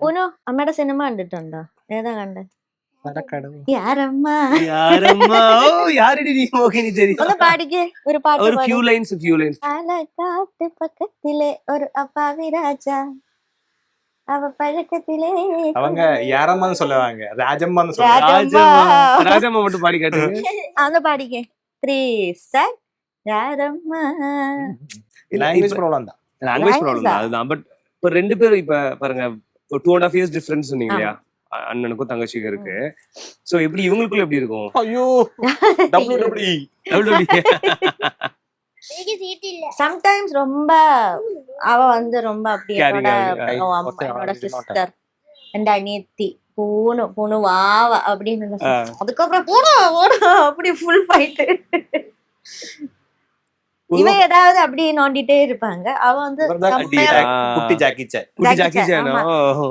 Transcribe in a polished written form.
പൂനു അമ്മയുടെ സിനിമ കണ്ടിട്ടുണ്ടോ? ഏതാ കണ്ടേ? മരക്കടവ്. യാരമ്മ. யாரம்மா ஓ யாரடி நீ மோகினி தெரியும் ഒന്ന് പാടിക്കേ, ഒരു പാട്ട് ஒரு പാട്. few lines പാലക്കാട്ട് പക്കത്തിലെ ഒരു അപ്പാവി രാജ, അവ പഴക്കത്തിലെ அவங்க யாரம்மான்னு சொல்லுவாங்க, ராஜம்மான்னு சொல்லுவாங்க. രാജമ്മ. ராஜம்மா மட்டும் பாடி காட்டுங்க ഒന്ന് പാടിക്കേ. 3 step யாரம்ம. லாங்குவேஜ் ப்ராப்ளம் தான். லாங்குவேஜ் ப்ராப்ளம் தான் அதுதான். பட் இப்போ ரெண்டு பேரும் இப்ப பாருங்க, ஒரு 2.5 years டிஃபரன்ஸ் சொன்னீங்க இல்லையா, அண்ணனுக்கும் தங்கச்சிக்கும் இருக்கு. சோ எப்படி இவங்களுக்குள்ள எப்படி இருக்கும்? ஐயோ WWE. சம்டைம்ஸ் ரொம்ப அவ வந்து ரொம்ப அப்படி Caring என்னோட ஆகுது. என்னோட சிஸ்டர், என் அனியத்தி பூனு பூனு வாவா அப்படின்னு அதுக்கப்புறம் போடா போடா அப்படி ஃபுல் ஃபைட். இவ ஏதாவது அப்படி நோண்டிட்டே இருப்பாங்க, அவ வந்து இவர்தான் செம்மையா ஆ. குட்டி ஜாக்கி சான். குட்டி Jackie ஜாக்கி Chan, சானோ. ஆமா.